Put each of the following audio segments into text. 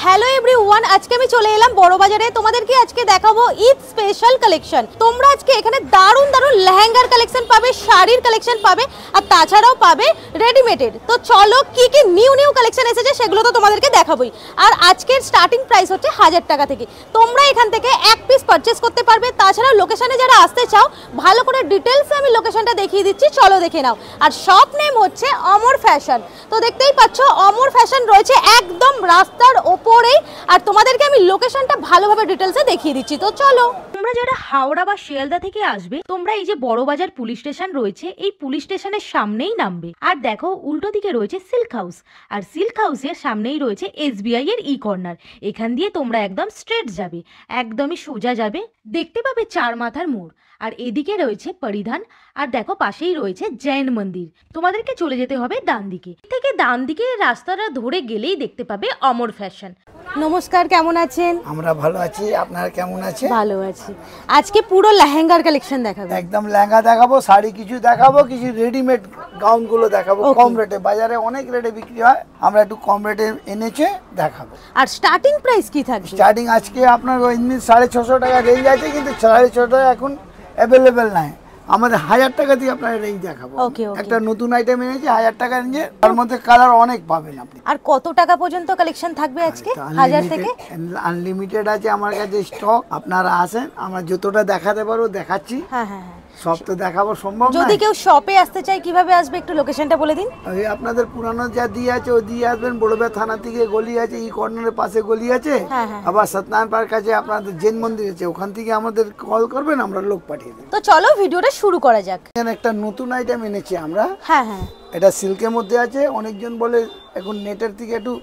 Hello everyone, আজকে আমি চলে এলাম বড় বাজারে। তোমাদেরকে আজকে দেখাবো ঈদ স্পেশাল কালেকশন। তোমরা আজকে এখানে দারুণ দারুণ লেহেঙ্গার কালেকশন পাবে, শাড়ির কালেকশন পাবে, আর তাছাড়াও পাবে রেডিমেডের। তো চলো কি কি নিউ কালেকশন এসেছে সেগুলো তো তোমাদেরকে দেখাবোই। আর আজকের স্টার্টিং প্রাইস হচ্ছে 1000 টাকা থেকে। তোমরা এখান থেকে এক পিস পারচেস করতে পারবে। তাছাড়াও লোকেশনে যারা আসতে চাও, ভালো করে ডিটেলসে আমি লোকেশনটা দেখিয়ে দিচ্ছি, চলো দেখে নাও। আর শপ নেম হচ্ছে অমর ফ্যাশন। তো দেখতেই পাচ্ছ অমর ফ্যাশন রয়েছে একদম রাস্তার ওপরেই। আর তোমাদেরকে আমি লোকেশনটা ভালোভাবে ডিটেলসে দেখিয়ে দিচ্ছি, তো চলো। তোমরা যারা হাওড়া বা শিয়ালদা থেকে আসবে, তোমরা এই যে বড় বাজার পুলিশ স্টেশন রয়েছে, এই পুলিশ স্টেশনের সামনেই নামবে। আর দেখো উল্টো দিকে রয়েছে সিল্ক হাউস, আর সিল্ক হাউসের সামনেই রয়েছে SBI এর ই কর্নার। এখান দিয়ে তোমরা একদম স্ট্রেট যাবে, একদমই সোজা যাবে, দেখতে পাবে চার মাথার মোড়। আর এদিকে রয়েছে পরিধান, আর দেখো পাশেই রয়েছে জৈন মন্দির। তোমাদেরকে চলে যেতে হবে ডান দিকে। থেকে ডান দিকে রাস্তাটা ধরে গেলেই দেখতে পাবে অমর ফ্যাশন। নমস্কার, কেমন আছেন? আমরা ভালো আছি, আপনারা কেমন আছেন? ভালো আছি। আজকে পুরো লেহেঙ্গার কালেকশন দেখাবো। একদম লেহেঙ্গা দেখাবো, শাড়ি কিছু দেখাবো, কিছু রেডিমেড গাউন গুলো দেখাবো কম রেটে। বাজারে অনেক রেটে বিক্রি হয়, আমরা একটু কম রেটে এনেছে দেখাবো। আর স্টার্টিং প্রাইস কি থাকবে? স্টার্টিং আজকে আপনার 650 টাকা রেঞ্জ আছে, কিন্তু 650 টাকা এখন অ্যাভেলেবেল নাই। আমাদের 1000 টাকা দিয়ে আপনার রেঞ্জ দেখাবো। একটা নতুন আইটেম এনেছি 1000 টাকা রেঞ্জে, তার মধ্যে কালার অনেক পাবেন আপনি। আর কত টাকা পর্যন্ত কালেকশন থাকবে আজকে? 1000 থেকে আনলিমিটেড আছে আমার কাছে স্টক। আপনারা আসেন, আমরা যতটা দেখাতে পারবো দেখাচ্ছি। হ্যাঁ হ্যাঁ হ্যাঁ, সব তো দেখাবো সম্ভব না। যদি কেউ শপে আসতে চায় কিভাবে আসবে একটু লোকেশনটা বলে দিন। ওই আপনাদের পুরানো যা দিয়ে আছে ওই দিয়ে আসবেন। বড়বে থানা থেকে গলি আছে, ই কর্নারের পাশে গলি আছে, আবার সত্যনারায়ণ পার্ক কাছে আপনাদের জৈন মন্দির আছে, ওখান থেকে আমাদের কল করবেন, আমরা লোক পাঠিয়ে দেব। তো চলো ভিডিওটা শুরু করা যাক। এখানে একটা নতুন আইটেম এনেছি আমরা। হ্যাঁ হ্যাঁ, এটা সিল্কের মধ্যে আছে। অনেকজন বলে এখন নেটের থেকে একটু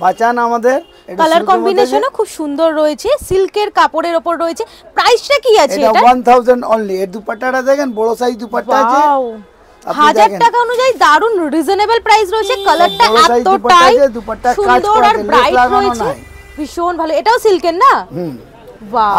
বাঁচান আমাদের। কালার কম্বিনেশনও খুব সুন্দর রয়েছে, সিল্কের কাপড়ের উপর রয়েছে। প্রাইসটা কি আছে এটা? 1000 অনলি। এর দুপাট্টাটা দেখেন, বড় সাইজ দুপাট্টা আছে। 1000 টাকা অনুযায়ী দারুন রিজনেবল প্রাইস রয়েছে। কালারটা এতটাই সুন্দর আর ব্রাইট রয়েছে, ভীষণ ভালো। এটাও সিল্কের না?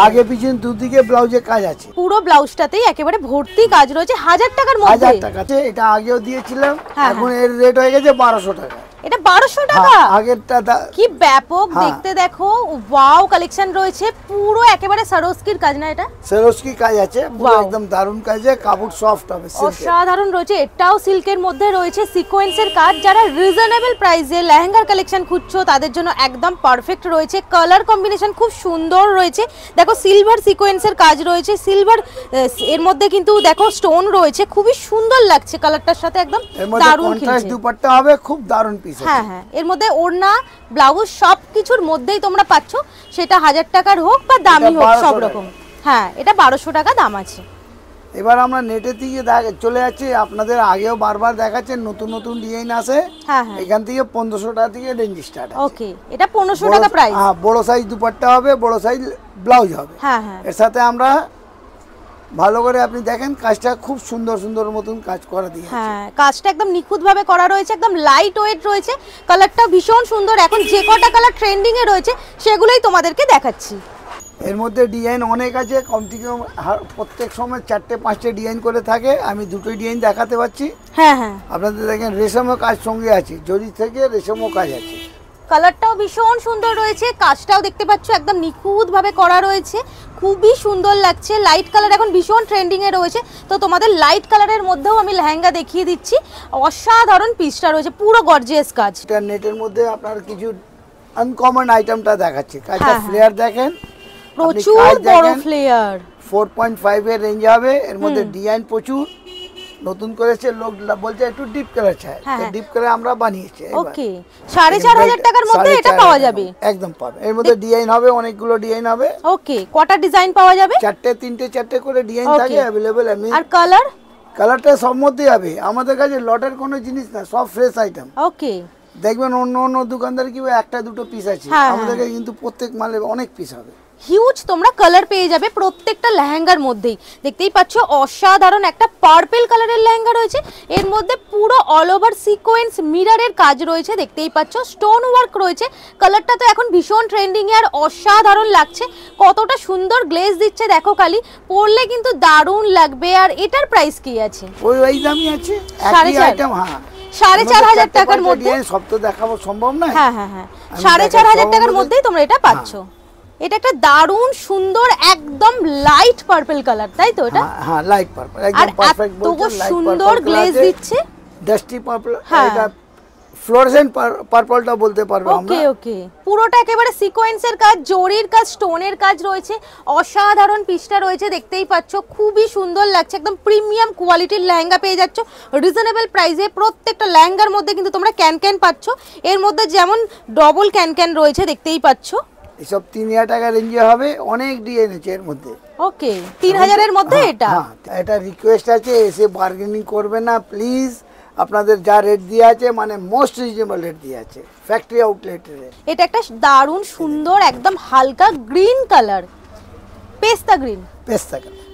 আগে পিছন দুদিকে ব্লাউজে কাজ আছে, পুরো ব্লাউজটাতেই একেবারে ভর্তি কাজ রয়েছে। 1000 টাকার মধ্যে। 1000 টাকা। এটা আগেও দিয়েছিলাম, এখন এর রেট হয়ে গেছে 1200 টাকা। এটা 1200 টাকা? আগেরটা কি ব্যাপক দেখতে। দেখো ওয়াও কালেকশন রয়েছে, পুরো একেবারে সরস্কির কাজ না? এটা সরস্কি কাজ আছে, পুরো একদম দারুন কাজে, কাপড় সফট হবে, অসাধারণ রয়েছে। এটাও সিল্কের মধ্যে রয়েছে, সিকোয়েন্সের কাজ। যারা রিজনেবল প্রাইসে লেহেঙ্গার কালেকশন খুঁজছো তাদের জন্য একদম পারফেক্ট রয়েছে। কালার কম্বিনেশন খুব সুন্দর রয়েছে। দেখো সিলভার সিকোয়েন্সের কাজ রয়েছে, সিলভার এর মধ্যে কিন্তু দেখো স্টোন রয়েছে, খুবই সুন্দর লাগছে কালারটার সাথে, একদম দারুণ। কন্ট্রাস্ট দুপাট্টা হবে, খুব দারুণ পিস। হ্যাঁ হ্যাঁ, এর মধ্যে ওড়না ব্লাউজ সব কিছুর মধ্যেই তোমরা পাচ্ছ, সেটা 1000 টাকার হোক বা দামি হোক, সব রকম। হ্যাঁ, এটা 1200 টাকা দাম আছে। এবার আমরা নেটের দিকে চলে যাচ্ছি। আপনাদের আগেও বারবার দেখাচ্ছেন, নতুন নতুন ডিজাইন আসে। হ্যাঁ হ্যাঁ, এখান থেকে 1500 টাকা থেকে রেঞ্জ স্টার্ট আছে। ওকে, এটা 1500 টাকা প্রাইস। হ্যাঁ, বড় সাইজ দুপাট্টা হবে, বড় সাইজ ব্লাউজ হবে। হ্যাঁ হ্যাঁ, এর সাথে আমরা ভালো করে আপনি দেখেন কাজটা খুব সুন্দর সুন্দর মতন কাজ করা দিয়ে। হ্যাঁ, কাজটা একদম নিখুঁত ভাবে করা রয়েছে, একদম লাইট ওয়েট রয়েছে। কালারটা ভীষণ সুন্দর। এখন যে কটা কালার ট্রেন্ডিং এ রয়েছে সেগুলোই তোমাদেরকে দেখাচ্ছি। এর মধ্যে ডিজাইন অনেক আছে, কম থেকে কম প্রত্যেক সময় 4-5টে ডিজাইন করে থাকে। আমি দুটোই ডিজাইন দেখাতে পাচ্ছি। হ্যাঁ হ্যাঁ, আপনাদের দেখেন রেশমও কাজ সঙ্গে আছে, জরি থেকে রেশমও কাজ আছে। কালারটাও ভীষণ সুন্দর রয়েছে, কাজটাও দেখতে পাচ্ছ একদম নিখুঁত ভাবে করা রয়েছে, খুবই সুন্দর লাগছে। লাইট কালার এখন ভীষণ ট্রেন্ডিং এ রয়েছে, তো তোমাদের লাইট কালারের মধ্যেও আমি লেহেঙ্গা দেখিয়ে দিচ্ছি। অসাধারণ পিসটা রয়েছে, পুরো গর্জিয়াস কাজ। এটা নেটের মধ্যে আপনার কিছু আনকমন আইটেমটা দেখাচ্ছি। কাজটা ফ্লেয়ার দেখেন, প্রচুর বড় ফ্লেয়ার, 4.5 এর রেঞ্জ হবে। এর মধ্যে ডিজাইন প্রচুর নতুন করেছে, লোক বলছে একটু ডিপ কালার চাই, ডিপ কালার আমরা বানিয়েছি। ওকে, 4500 টাকার মধ্যে এটা পাওয়া যাবে, একদম পাবে। এর মধ্যে ডিজাইন হবে, অনেকগুলো ডিজাইন হবে। ওকে, কটা ডিজাইন পাওয়া যাবে? 4টে করে ডিজাইন থাকে अवेलेबल। আর কালার? কালারটা সব মধ্যে হবে। আমাদের কাছে লটের কোনো জিনিস না, সব ফ্রেশ আইটেম। ওকে, দেখবেন অন্য অন্য দোকানদার কি একটা দুটো পিস আছে, আমাদের কাছে কিন্তু প্রত্যেক মালে অনেক পিস হবে। হিউজ তোমরা কালার পেয়ে যাবে প্রত্যেকটা লেহেঙ্গার মধ্যেই। দেখতেই পাচ্ছ অসাধারণ একটা পার্পল কালারের লেহেঙ্গা রয়েছে, এর মধ্যে পুরো অল ওভার সিকোয়েন্স মিররের কাজ রয়েছে। দেখতেই পাচ্ছ স্টোন ওয়ার্ক রয়েছে। কালারটা তো এখন ভীষণ ট্রেন্ডিং এ, আর অসাধারণ লাগছে। কতটা সুন্দর গ্লেজ দিচ্ছে দেখো, খালি পরলে কিন্তু দারুণ লাগবে। আর এটার প্রাইস কি আছে? ওই দামই আছে, একই আইটেম। হ্যাঁ, 4,500 টাকার মধ্যে সব তো দেখাবো সম্ভব নয়। হ্যাঁ হ্যাঁ হ্যাঁ 4,500 টাকার মধ্যেই তোমরা এটা পাচ্ছ। এটা একটা দারুণ সুন্দর একদম লাইট পার্পল কালার, তাই তো? এটা হ্যাঁ লাইট পার্পল, একদম পারফেক্ট বলছো। লাইট সুন্দর গ্লেজ দিচ্ছে, ডাস্টি পার্পল, এটা ফ্লোরোসেন্ট পার্পলটা বলতে পারবো আমরা। ওকে ওকে, পুরোটা একেবারে সিকোয়েন্সের কাজ, জরির কাজ, স্টোনের কাজ রয়েছে, অসাধারণ পিসটা রয়েছে, দেখতেই পাচ্ছ খুবই সুন্দর লাগছে। একদম প্রিমিয়াম কোয়ালিটির লেহেঙ্গা পেয়ে যাচ্ছ রিজনেবল প্রাইসে। প্রত্যেকটা লেহেঙ্গার মধ্যে কিন্তু তোমরা ক্যান পাচ্ছ, এর মধ্যে যেমন ডবল ক্যান রয়েছে দেখতেই পাচ্ছ। এসব 3,000 টাকা রেঞ্জে হবে, অনেক ডিজাইন আছে এর মধ্যে। ওকে 3,000 এর মধ্যে এটা। এটা রিকোয়েস্ট আছে, এসে বার্গেনিং করবে না প্লিজ। আপনাদের যা রেট দিয়ে আছে মানে মোস্ট রিজনেবল রেট দিয়ে আছে, ফ্যাক্টরি আউটলেটের। এটা একটা দারুণ সুন্দর একদম হালকা গ্রিন কালার, পেস্তা গ্রিন।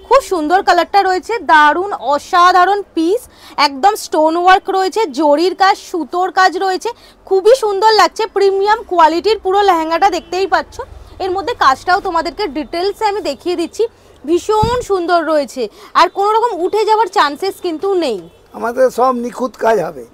খুব সুন্দর কালারটা রয়েছে, দারুণ অসাধারণ পিস, একদম স্টোন ওয়ার্ক রয়েছে, জরির কাজ, সুতোর কাজ রয়েছে, খুবই সুন্দর লাগছে। প্রিমিয়াম কোয়ালিটির পুরো লেহেঙ্গাটা দেখতেই পাচ্ছ। এর মধ্যে কাজটাও তোমাদেরকে ডিটেলসে আমি দেখিয়ে দিচ্ছি, ভীষণ সুন্দর রয়েছে, আর কোনো রকম উঠে যাওয়ার চান্সেস কিন্তু নেই। আমাদের সব নিখুঁত কাজ হবে,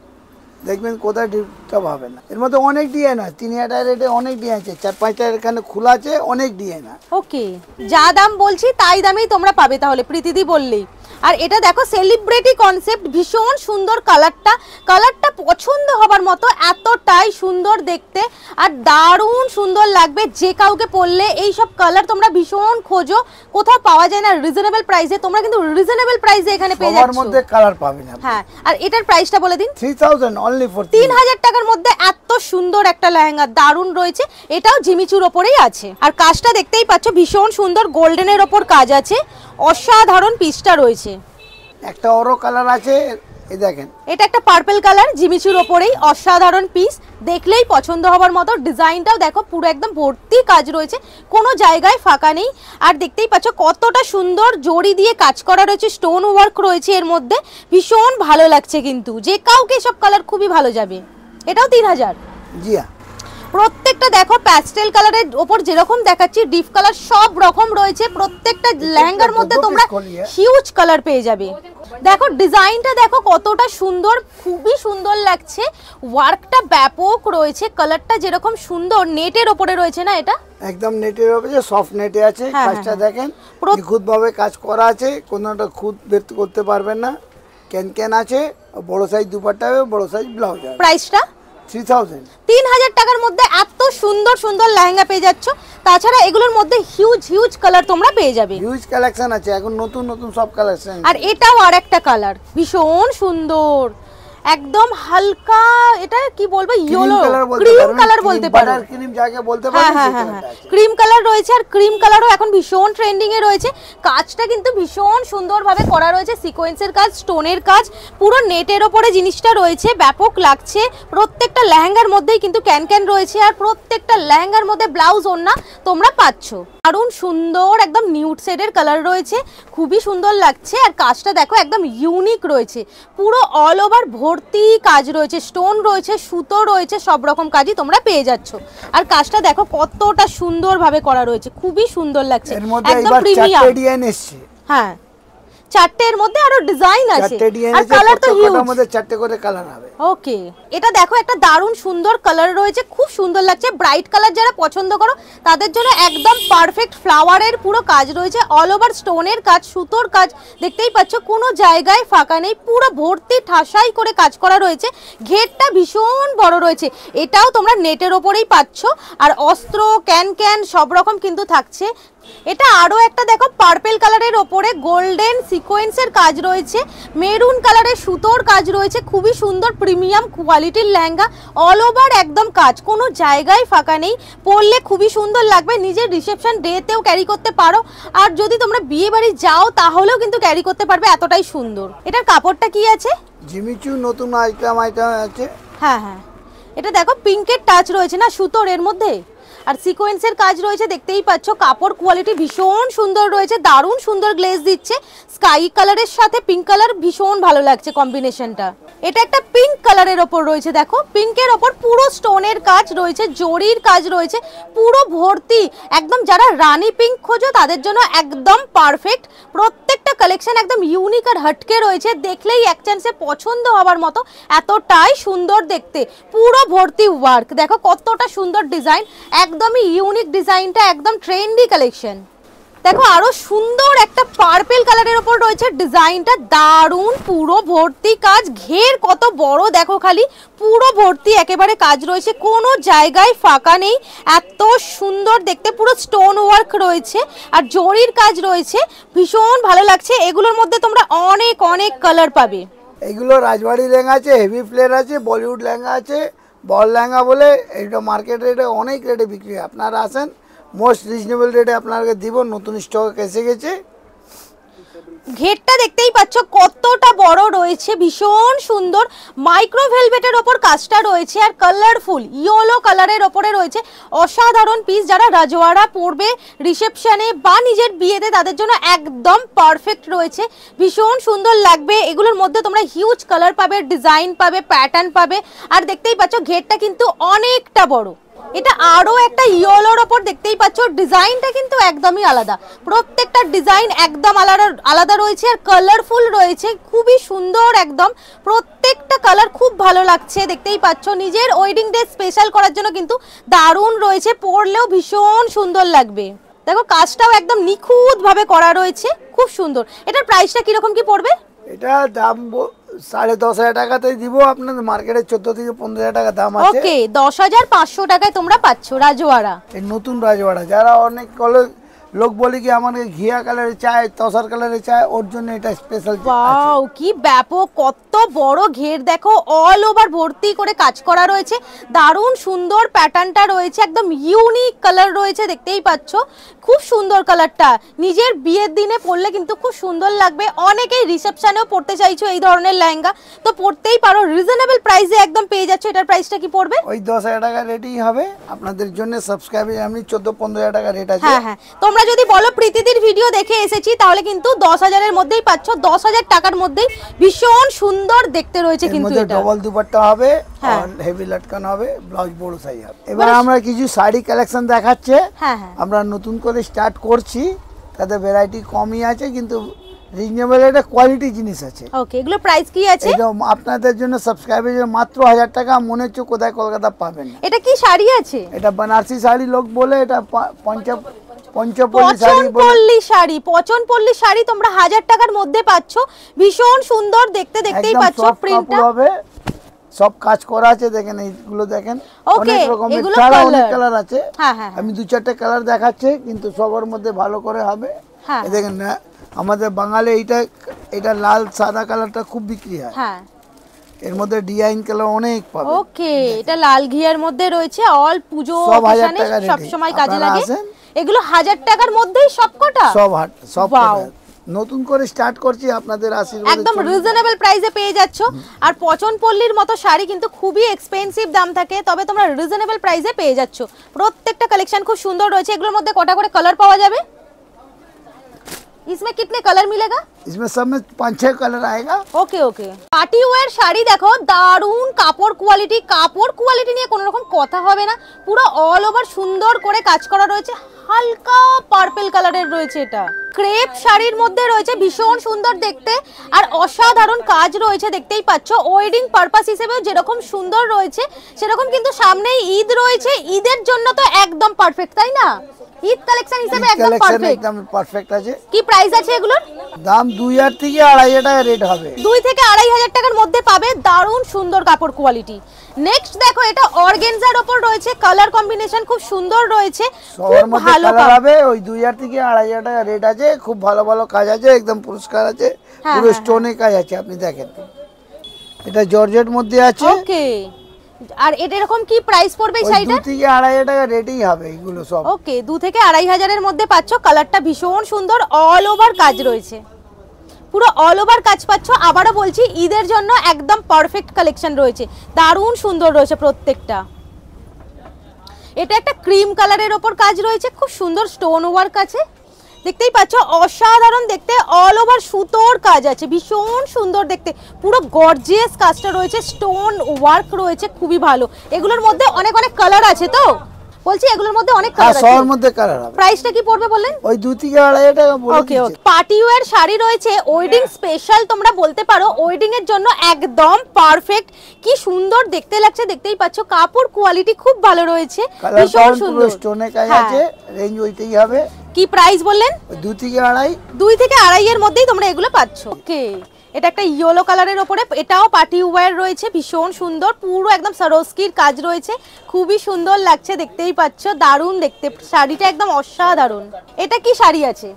দেখবেন কোথায় ডিস্টার্ব হবে না। এর মধ্যে অনেক ডিজাইন আছে, 3,000 টাকার রেটে অনেক ডিজাইন আছে, 4-5টা এখানে খোলা আছে, অনেক ডিজাইন আছে। ওকে, যা দাম বলছি তাই দামেই তোমরা পাবে তাহলে, প্রীতিদি বললেই। আর এটা দেখো সেলিব্রিটি কনসেপ্ট, ভীষণ সুন্দর কালারটা পছন্দ হবার মতো, এতটাই সুন্দর দেখতে আর দারুণ সুন্দর লাগবে। যে কাউকে পরলে এই সব কালার তোমরা ভীষণ খোঁজো, কোথাও পাওয়া যায় না রিজনেবল প্রাইসে, তোমরা কিন্তু রিজনেবল প্রাইসে এখানে পেয়ে যাচ্ছ। সবার মধ্যে কালার পাবেন। হ্যাঁ, আর এটার প্রাইসটা বলে দিন। 3,000 অনলি ফর 3,000 টাকার মধ্যে এত সুন্দর একটা লেহেঙ্গা, দারুণ রয়েছে। এটাও জিমিচুর ওপরেই আছে, আর কাজটা দেখতেই পাচ্ছ ভীষণ সুন্দর গোল্ডেনের ওপর কাজ আছে, অসাধারণ পিসটা রয়েছে। একটা অরো কালার আছে, এই দেখেন, এটা একটা পার্পল কালার, জিমিচুর ওপরেই অসাধারণ পিস, দেখলেই পছন্দ হবার মতো। ডিজাইনটাও দেখো পুরো একদম ভর্তি কাজ রয়েছে, কোনো জায়গায় ফাঁকা নেই। আর দেখতেই পাচ্ছ কতটা সুন্দর জড়ি দিয়ে কাজ করা রয়েছে, স্টোন ওয়ার্ক রয়েছে এর মধ্যে, ভীষণ ভালো লাগছে। কিন্তু যে কাউকে সব কালার খুবই ভালো যাবে। এটাও 3,000। জি হ্যাঁ, প্রত্যেকটা দেখো প্যাস্টেল কালারের ওপর যেরকম দেখাচ্ছি, ডিপ কালার সব রকম রয়েছে। প্রত্যেকটা লেহেঙ্গার মধ্যে তোমরা হিউজ কালার পেয়ে যাবে। দেখো ডিজাইনটা দেখো কতটা সুন্দর, খুবই সুন্দর লাগছে। ওয়ার্কটা ব্যাপক রয়েছে, কালারটা যেরকম সুন্দর নেটের ওপরে রয়েছে না, এটা একদম নেটের ওপরে, সফট নেটে আছে। কাজটা দেখেন নিখুঁতভাবে কাজ করা আছে, কোনোটা খুঁত বের করতে পারবেন না। ক্যান আছে, বড় সাইজ দুপাট্টা হবে, বড় সাইজ ব্লাউজ হবে। প্রাইসটা 3,000 টাকার মধ্যে এত সুন্দর সুন্দর লেহেঙ্গা পেয়ে যাচ্ছ। তাছাড়া এগুলোর মধ্যে হিউজ কালার তোমরা পেয়ে যাবে, হিউজ কালেকশন আছে এখন, নতুন সব কালেকশন। আর এটাও আরেকটা কালার ভীষণ সুন্দর, একদম হালকা, এটা কি বলবো, ইয়েলো ক্রিম কালার বলতে পারো, ক্রিম যাকে বলতে পারো। হ্যাঁ, ক্রিম কালার রয়েছে, আর ক্রিম কালারও এখন ভীষণ ট্রেন্ডিং এ রয়েছে। কাজটা কিন্তু ভীষণ সুন্দরভাবে করা রয়েছে, সিকোয়েন্সের কাজ, স্টোনের কাজ, পুরো নেটের ওপরে জিনিসটা রয়েছে, ব্যাপক লাগছে। প্রত্যেকটা লেহেঙ্গার মধ্যেই কিন্তু ক্যান রয়েছে, আর প্রত্যেকটা লেহেঙ্গার মধ্যে ব্লাউজ ওড়না তোমরা পাচ্ছ। দারুণ সুন্দর একদম নিউড শেডের কালার রয়েছে, খুবই সুন্দর লাগছে। আর কাজটা দেখো একদম ইউনিক রয়েছে, পুরো অল ওভার ভর্তি কাজ রয়েছে, স্টোন রয়েছে, সুতো রয়েছে, সব রকম কাজই তোমরা পেয়ে যাচ্ছ। আর কাজটা দেখো কতটা সুন্দরভাবে করা রয়েছে, খুবই সুন্দর লাগছে, একদম প্রিমিয়াম। হ্যাঁ, 4টের মধ্যে আরো ডিজাইন আছে, আর কালার তো হিউজ, আমাদের 4টে করে কালার হবে। ওকে, এটা দেখো একটা দারুণ সুন্দর কালার রয়েছে, খুব সুন্দর লাগছে। ব্রাইট কালার যারা পছন্দ করো তাদের জন্য একদম পারফেক্ট। ফ্লাওয়ারের পুরো কাজ রয়েছে, অল ওভার স্টোনের কাজ, সুতোর কাজ, দেখতেই পাচ্ছ কোনো জায়গায় ফাঁকা নেই, পুরো ভর্তি ঠাসাই করে কাজ করা রয়েছে। ঘেরটা ভীষণ বড় রয়েছে, এটাও তোমরা নেটের ওপরেই পাচ্ছ। আর অস্ত্র ক্যান সব রকম কিন্তু থাকছে। এটা আরো একটা দেখো পার্পল কালারের ওপরে গোল্ডেন সিকোয়েন্সের কাজ রয়েছে, মেরুন কালারের সুতোর কাজ রয়েছে, খুবই সুন্দর প্রিমিয়াম কোয়ালিটির লেহেঙ্গা, অল ওভার একদম কাজ, কোনো জায়গায় ফাঁকা নেই। পরলে খুবই সুন্দর লাগবে, নিজের রিসেপশন ডেতেও ক্যারি করতে পারো, আর যদি তোমরা বিয়ে বাড়ি যাও তাহলেও কিন্তু ক্যারি করতে পারবে, এতটাই সুন্দর। এটার কাপড়টা কি আছে? জিমিচু নতুন আইটেম আছে। হ্যাঁ, এটা দেখো পিঙ্কের টাচ রয়েছে না সুতোর এর মধ্যে, আর সিকোয়েন্সের কাজ রয়েছে, দেখতেই পাচ্ছ। কাপড় কোয়ালিটি ভীষণ সুন্দর রয়েছে, দারুণ সুন্দর গ্লেজ দিচ্ছে। স্কাই কালারের সাথে পিঙ্ক কালার ভীষণ ভালো লাগছে কম্বিনেশনটা। এটা একটা পিঙ্ক কালারের ওপর রয়েছে, দেখো পিঙ্কের ওপর পুরো স্টোনের কাজ রয়েছে, জরির কাজ রয়েছে, পুরো ভর্তি। একদম যারা রানী পিঙ্ক খোঁজো তাদের জন্য একদম পারফেক্ট। প্রত্যেক প্রত্যেকটা কালেকশন একদম ইউনিক আর হটকে রয়েছে, দেখলেই এক চান্সে পছন্দ হওয়ার মতো, এতটাই সুন্দর দেখতে, পুরো ভর্তি ওয়ার্ক। দেখো কতটা সুন্দর ডিজাইন, একদমই ইউনিক ডিজাইনটা, একদম ট্রেন্ডি কালেকশন। দেখো আরো সুন্দর একটা পার্পল কালারের উপর রয়েছে ডিজাইনটা, দারুন, পুরো ভর্তি কাজ, ঘের কত বড় দেখো, খালি পুরো ভর্তি একেবারে কাজ রয়েছে, কোনো জায়গায় ফাঁকা নেই, এত সুন্দর দেখতে, পুরো স্টোন ওয়ার্ক রয়েছে আর জরির কাজ রয়েছে, ভীষণ ভালো লাগছে। এগুলোর মধ্যে তোমরা অনেক অনেক কালার পাবে। এইগুলো রাজবাড়ি লেহেঙ্গা আছে, হেভি ফ্লেয়ার আছে, বলিউড লেহেঙ্গা আছে, বল লেহেঙ্গা বলে, এইটা মার্কেট রেটে অনেক রেটে বিক্রি হয়। আপনারা আসেন, মোস্ট রিজনেবল রেটে আপনাকে দিব, নতুন স্টক এসে গেছে। ঘেরটা দেখতেই পাচ্ছ কতটা বড় রয়েছে, ভীষণ সুন্দর, মাইক্রো ভেলভেটের ওপর কাজটা রয়েছে আর কালারফুল ইয়েলো কালারের ওপরে রয়েছে, অসাধারণ পিস। যারা রাজওয়াড়া পরবে রিসেপশনে বা নিজের বিয়েতে তাদের জন্য একদম পারফেক্ট রয়েছে, ভীষণ সুন্দর লাগবে। এগুলোর মধ্যে তোমরা হিউজ কালার পাবে, ডিজাইন পাবে, প্যাটার্ন পাবে, আর দেখতেই পাচ্ছ ঘেরটা কিন্তু অনেকটা বড়। এটা আরো একটা ইয়েলোর ওপর দেখতেই পাচ্ছ, ডিজাইনটা কিন্তু একদমই আলাদা, প্রত্যেকটা ডিজাইন একদম আলাদা আলাদা রয়েছে আর কালারফুল রয়েছে, খুবই সুন্দর একদম, প্রত্যেকটা কালার খুব ভালো লাগছে। দেখতেই পাচ্ছ নিজের ওয়েডিং ডে স্পেশাল করার জন্য কিন্তু দারুণ রয়েছে, পরলেও ভীষণ সুন্দর লাগবে। দেখো কাজটাও একদম নিখুঁত ভাবে করা রয়েছে, খুব সুন্দর। এটার প্রাইসটা কিরকম কি পড়বে? এটা দাম 10,500 টাকাতেই দিব, আপনাদের মার্কেটে 14 থেকে 15,000 টাকা দাম আছে। ওকে, 10,500 টাকায় তোমরা পাচ্ছ রাজওয়াড়া। এই নতুন রাজওয়াড়া, যারা অনেক লোক বলে কি আমাকে ঘিয়া কালারে চায়, তসার কালারে চায়, ওর জন্য এটা স্পেশাল। ওয়াও, কি ব্যাপক, কত বড় ঘের দেখো, অল ওভার ভর্তি করে কাজ করা রয়েছে, দারুণ সুন্দর প্যাটার্নটা রয়েছে, একদম ইউনিক কালার রয়েছে, দেখতেই পাচ্ছ খুব সুন্দর কালারটা, নিজের বিয়ের দিনে পরলে কিন্তু খুব সুন্দর লাগবে। অনেকেই রিসেপশনেও পরতে চাইছো এই ধরনের লেহেঙ্গা, তো পরতেই পারো, রিজনেবল প্রাইসে একদম পেয়ে যাচ্ছ। এটার প্রাইসটা কি পড়বে? ওই 10,000 টাকা রেটই হবে আপনাদের জন্য, সাবস্ক্রাইবার এমনি 14-15,000 টাকা রেট আছে। হ্যাঁ হ্যাঁ, তোমরা যদি বলো প্রীতিদির ভিডিও দেখে এসেছি, তাহলে কিন্তু 10,000 এর মধ্যেই পাচ্ছ, 10,000 টাকার মধ্যেই ভীষণ সুন্দর দেখতে রয়েছে। কিন্তু এটা ডবল দুপাট্টা হবে আর হেভি লটকানো হবে, ব্লাউজ বড় সাইজ হবে। এবার আমরা কিছু শাড়ি কালেকশন দেখাচ্ছে, হ্যাঁ হ্যাঁ, আমরা নতুন করে স্টার্ট করছি, তাতে ভ্যারাইটি কমই আছে কিন্তু রিজনেবল রেটে কোয়ালিটি জিনিস আছে। ওকে, এগুলো প্রাইস কি আছে? এটা আপনাদের জন্য সাবস্ক্রাইবার মাত্র 1000 টাকা, মনে হচ্ছে কোথায় কলকাতা পাবেন না। এটা কি শাড়ি আছে? এটা বানারসি শাড়ি লোক বলে, এটা পঞ্চপল্লী শাড়ি, পচনপল্লী শাড়ি তোমরা 1000 টাকার মধ্যে পাচ্ছ, ভীষণ সুন্দর দেখতে, দেখতেই পাচ্ছ প্রিন্টটা হবে, সব কাজ করা আছে, দেখেন এইগুলো দেখেন, অনেক রকমের অনেক কালার আছে। আমি 2-4টা কালার দেখাচ্ছি, কিন্তু সবার মধ্যে ভালো করে হবে। দেখেন না, আমাদের বাঙালি এটা লাল সাদা কালারটা খুব বিক্রি হয়, এর মধ্যে ডিজাইন কালার অনেক পাবে। ওকে, এটা লাল ঘিয়ার মধ্যে রয়েছে, অল পুজো অকেশনে সব সময় কাজে লাগে। এগুলো 1000 টাকার মধ্যেই সবকটা, সব নতুন করে স্টার্ট করছি, আপনাদের আশীর্বাদে একদম রিজনেবল প্রাইসে পেয়ে যাচ্ছ। আর পচনপল্লীর মতো শাড়ি কিন্তু খুবই এক্সপেন্সিভ দাম থাকে, তবে তোমরা রিজনেবল প্রাইসে পেয়ে যাচ্ছ। প্রত্যেকটা কালেকশন খুব সুন্দর রয়েছে। এগুলোর মধ্যে কটা করে কালার পাওয়া যাবে? इसमें कितने कलर मिलेगा? इसमें सब में 5-6 कलर आएगा। Okay okay. Party wear sari দেখো, দারুন কাপড় কোয়ালিটি নিয়ে কোনো রকম কথা হবে না, পুরো অল ওভার সুন্দর করে কাজ করা রয়েছে, হালকা পার্পল কালারের রয়েছে, এটা ক্রেপ শাড়ির মধ্যে রয়েছে, ভীষণ সুন্দর দেখতে আর অসাধারণ কাজ রয়েছে, দেখতেই পাচ্ছ। ওয়েডিং পারপাস হিসেবেও যেরকম সুন্দর রয়েছে, সেরকম কিন্তু সামনেই ঈদ রয়েছে, ঈদের জন্য তো একদম পারফেক্ট, তাই না? ঈদ কালেকশন হিসেবে একদম পারফেক্ট আছে। কি প্রাইস আছে এগুলোর? দাম 2000 থেকে 2500 টাকা রেট হবে, 2 থেকে 2500 টাকার মধ্যে পাবে, দারুণ সুন্দর কাপড় কোয়ালিটি। নেক্সট দেখো, এটা অর্গানজার উপর রয়েছে, কালার কম্বিনেশন খুব সুন্দর রয়েছে, সবার মধ্যে কালার হবে। ওই 2000 থেকে 2500 টাকা রেট আছে, খুব ভালো ভালো কাজ আছে, একদম পুরস্কার আছে, পুরো স্টোনে কাজ আছে, আপনি দেখেন। এটা জর্জেট মধ্যে আছে। ওকে, আর এটা এরকম কি প্রাইস পড়বে শাড়িটা? 2 থেকে 2500 টাকা রেটই হবে এগুলো সব। ওকে, 2 থেকে 2500 এর মধ্যে পাচ্ছ। কালারটা ভীষণ সুন্দর, অল ওভার কাজ রয়েছে, পুরো অল ওভার কাজ পাচ্ছ। আবারও বলছি, ঈদের জন্য একদম পারফেক্ট কালেকশন রয়েছে, দারুণ সুন্দর রয়েছে প্রত্যেকটা। এটা একটা ক্রিম কালারের ওপর কাজ রয়েছে, খুব সুন্দর স্টোন ওয়ার্ক আছে, দেখতেই পাচ্ছ, অসাধারণ দেখতে, অল ওভার সুতোর কাজ আছে, ভীষণ সুন্দর দেখতে, পুরো গর্জিয়াস কাজটা রয়েছে, স্টোন ওয়ার্ক রয়েছে, খুবই ভালো। এগুলোর মধ্যে অনেক অনেক কালার আছে, তো বলছি এগুলোর মধ্যে অনেক হ্যাঁ কালার আছে, সবার মধ্যে কালার হবে। প্রাইসটা কি পড়বে বললেন? ওই 2 থেকে 2.5 টাকা বলে ওকে ওকে। পার্টি ওয়্যার শাড়ি রয়েছে, ওয়েডিং স্পেশাল তোমরা বলতে পারো, ওয়েডিং এর জন্য একদম পারফেক্ট। কি সুন্দর দেখতে লাগছে, দেখতেই পাচ্ছ কাপড় কোয়ালিটি খুব ভালো রয়েছে, ভীষণ সুন্দর স্টোনে কাজ আছে, রেঞ্জ ওইটাই হবে। কি প্রাইস বললেন? 2 থেকে 2.5। 2 থেকে 2.5 এর মধ্যেই তোমরা এগুলো পাচ্ছ। ওকে, এটা একটা ইয়েলো কালারের উপরে, এটাও পার্টি ওয়্যার রয়েছে, ভীষণ সুন্দর, পুরো একদম সরোস্কির কাজ রয়েছে, খুবই সুন্দর লাগছে, দেখতেই পাচ্ছ, দারুণ দেখতে, শাড়িটা একদম অসাধারণ। এটা কি শাড়ি আছে?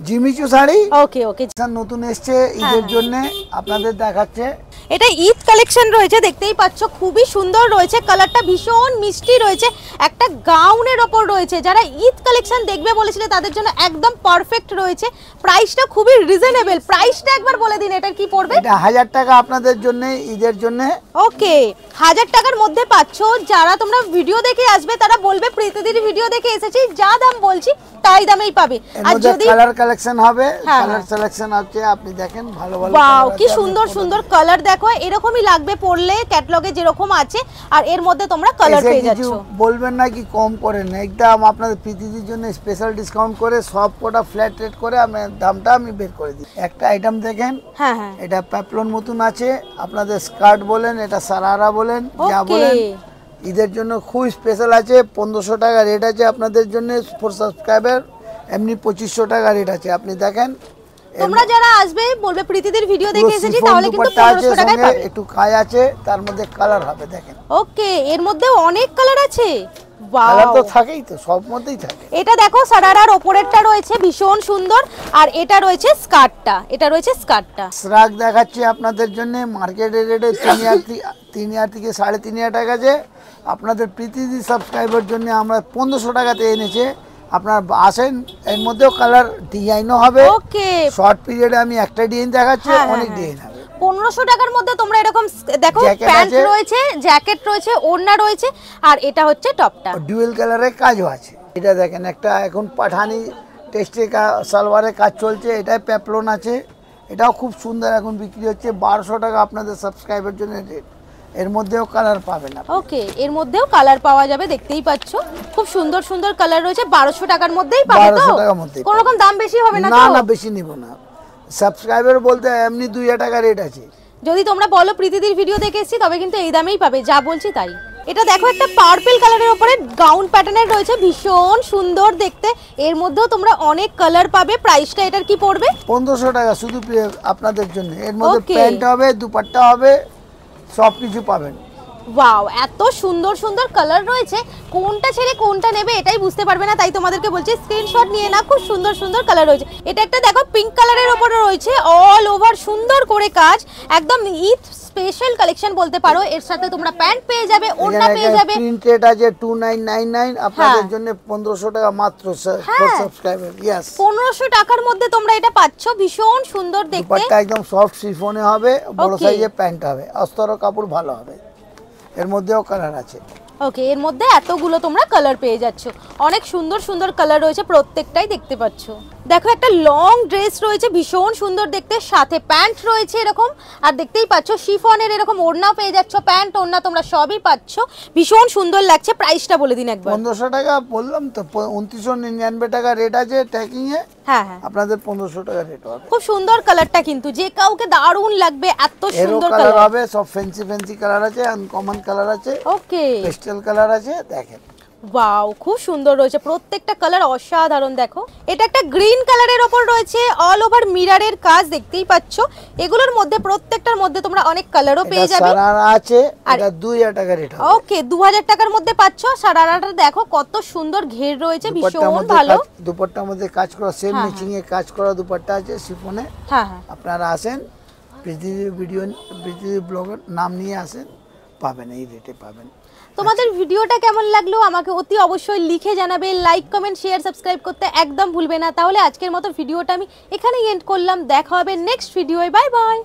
জিমিচু শাড়ি। ওকে ওকে, নতুন এসছে ঈদের জন্য, আপনাদের দেখাচ্ছে। এটা ঈদ কালেকশন রয়েছে, দেখতেই পাচ্ছ, খুবই সুন্দর রয়েছে, কালারটা ভীষণ মিষ্টি রয়েছে, একটা গাউনের ওপর রয়েছে। যারা ঈদ কালেকশন দেখবে বলেছিলে তাদের জন্য একদম পারফেক্ট রয়েছে। প্রাইসটা খুবই রিজনেবল, প্রাইসটা একবার বলে দিন এটার কি পড়বে? এটা 1000 টাকা আপনাদের জন্য, ঈদের জন্য। ওকে, 1000 টাকার মধ্যে পাচ্ছ। যারা তোমরা ভিডিও দেখে আসবে তারা বলবে প্রীতিদির ভিডিও দেখে এসেছি, যা দাম বলছি তাই দামেই পাবে। আর যদি কালার কালেকশন হবে, কালার সিলেকশন আছে, আপনি দেখেন ভালো ভালো। ওয়াও, কি সুন্দর সুন্দর কালার দেখো, এরকমই লাগবে পরলে, ক্যাটালগে যেরকম আছে, আর এর মধ্যে তোমরা কালার পেয়ে যাচ্ছ। বলবেন না কি কম করেন, একদম আপনাদের প্রীতিদির জন্য স্পেশাল ডিসকাউন্ট করে সব কোটা ফ্ল্যাট রেট করে আমি দামটা আমি বের করে দিই। একটা আইটেম দেখেন, হ্যাঁ হ্যাঁ, এটা প্যাপলন মতন আছে, আপনাদের স্কার্ট বলেন, এটা সারারা বলেন, যা বলেন, ঈদের জন্য খুব স্পেশাল আছে। 1500 টাকা রেট আছে আপনাদের জন্য, ফর সাবস্ক্রাইবার এমনি 2500 টাকা রেট আছে। আপনি দেখেন, তোমরা যারা আসবে বলবে প্রীতিদির ভিডিও দেখে এসেছি, তাহলে কিন্তু 1500 টাকায় পাবে। একটু কাজ আছে, তার মধ্যে কালার হবে, দেখেন। ওকে, এর মধ্যে অনেক কালার আছে। কালার তো থাকেই, তো সব মধ্যেই থাকে। এটা দেখো, সারারার ওপরেরটা রয়েছে ভীষণ সুন্দর, আর এটা রয়েছে স্কার্টটা, এটা রয়েছে স্কার্টটা। শ্রাগ দেখাচ্ছি আপনাদের জন্য, মার্কেটের রেটে 3000 থেকে 3500 টাকা আছে। আপনাদের প্রীতিদি সাবস্ক্রাইবার জন্য আমরা 1500 টাকাতে এনেছে। আপনার আসেন, এর মধ্যেও কালার ডিজাইনও হবে। ওকে, শর্ট পিরিয়ডে আমি একটা ডিজাইন দেখাচ্ছি, অনেক ডিজাইন হবে। 1500 টাকার মধ্যে তোমরা এরকম দেখো, প্যান্ট রয়েছে, জ্যাকেট রয়েছে, ওড়না রয়েছে, আর এটা হচ্ছে টপটা, ডুয়েল কালারের কাজও আছে। এটা দেখেন, একটা এখন পাঠানি টেস্টে সালোয়ারের কাজ চলছে, এটাই প্যাপলন আছে, এটাও খুব সুন্দর, এখন বিক্রি হচ্ছে 1200 টাকা আপনাদের সাবস্ক্রাইবার জন্য রেট। এর মধ্যেও কালার পাবেন না। ওকে, এর মধ্যেও কালার পাওয়া যাবে, দেখতেই পাচ্ছ, খুব সুন্দর সুন্দর কালার রয়েছে। 1200 টাকার মধ্যেই পাবে তো? 1200 টাকার মধ্যেই। কোনো রকম দাম বেশি হবে না তো? না না, বেশি নিব না। সাবস্ক্রাইবার বলতে এমনি 2000 টাকা রেট আছে। যদি তোমরা বলো প্রীতিদির ভিডিও দেখে এসেছি, তবে কিন্তু এই দামেই পাবে, যা বলছি তাই। এটা দেখো, একটা পার্পল কালারের উপরে গাউন প্যাটার্নের রয়েছে, ভীষণ সুন্দর দেখতে, এর মধ্যেও তোমরা অনেক কালার পাবে। প্রাইসটা এটার কি পড়বে? 1500 টাকা শুধু আপনাদের জন্য। এর মধ্যে প্যান্ট হবে, দুপাট্টা হবে, সব কিছু পাবেন। ওয়াও, এত সুন্দর সুন্দর কালার রয়েছে, কোনটা ছেড়ে কোনটা নেবে এটাই বুঝতে পারবে না, তাই তোমাদেরকে বলছি স্ক্রিনশট নিয়ে না, খুব সুন্দর সুন্দর কালার রয়েছে। এটা একটা দেখো, পিঙ্ক কালারের উপরে রয়েছে, অল ওভার সুন্দর করে কাজ, একদম ঈদ স্পেশাল কালেকশন বলতে পারো। এর সাথে তোমরা প্যান্ট পেয়ে যাবে, ওড়না পেয়ে যাবে। প্রিন্টেড আছে 2999, আপনাদের জন্য 1500 টাকা মাত্র ফর সাবস্ক্রাইবার। यस, 1500 টাকার মধ্যে তোমরা এটা পাচ্ছ, ভীষণ সুন্দর দেখতে। দুপাট্টা একদম সফট শিফনে হবে, বড় সাইজের প্যান্ট হবে, অস্তর কাপড় ভালো হবে। এর মধ্যেও কালার আছে। ওকে, এর মধ্যে এতগুলো তোমরা কালার পেয়ে যাচ্ছ, অনেক সুন্দর সুন্দর কালার রয়েছে, প্রত্যেকটাই দেখতে পাচ্ছ। দেখো, একটা লং ড্রেস রয়েছে, ভীষণ সুন্দর দেখতে, সাথে প্যান্ট রয়েছে এরকম, আর দেখতেই পাচ্ছ শিফনের এরকম ওড়নাও পেয়ে যাচ্ছ, প্যান্ট ওড়না তোমরা সবই পাচ্ছ, ভীষণ সুন্দর লাগছে। প্রাইসটা বলে দিন একবার। 1500 টাকা বললাম তো, 2999 টাকা রেট আছে ট্যাকিং এ। হ্যাঁ হ্যাঁ, আপনাদের 1500 টাকা রেট হবে। খুব সুন্দর কালারটা, কিন্তু যে কাউকে দারুণ লাগবে, এত সুন্দর কালার হবে, সব ফ্যান্সি কালার আছে, আনকমন কালার আছে, ওকে, পেস্টেল কালার আছে, দেখেন। ওয়াও, খুব সুন্দর রয়েছে, প্রত্যেকটা কালার অসাধারণ। দেখো, এটা একটা গ্রিন কালারের ওপর রয়েছে, অল ওভার মিররের কাজ, দেখতেই পাচ্ছ। এগুলোর মধ্যে প্রত্যেকটার মধ্যে তোমরা অনেক কালারও পেয়ে যাবে। সারারা আছে, এটা 2000 টাকা রেট হবে। ওকে, 2000 টাকার মধ্যে পাচ্ছ। সারারাটা দেখো কত সুন্দর ঘের রয়েছে, ভীষণ ভালো। দুপাট্টার মধ্যে কাজ করা, সেম ম্যাচিং এ কাজ করা দুপাট্টা আছে শিফনে। হ্যাঁ হ্যাঁ, আপনারা আসেন, প্রীতিদি ব্লগের নাম নিয়ে আসেন, পাবেন, এই রেটে পাবেন। তোমাদের ভিডিওটা কেমন লাগলো আমাকে অতি অবশ্যই লিখে জানাবে। লাইক, কমেন্ট, শেয়ার, সাবস্ক্রাইব করতে একদম ভুলবে না। তাহলে আজকের মতো ভিডিওটা আমি এখানেই এন্ড করলাম, দেখা হবে নেক্সট ভিডিওয়। Bye bye.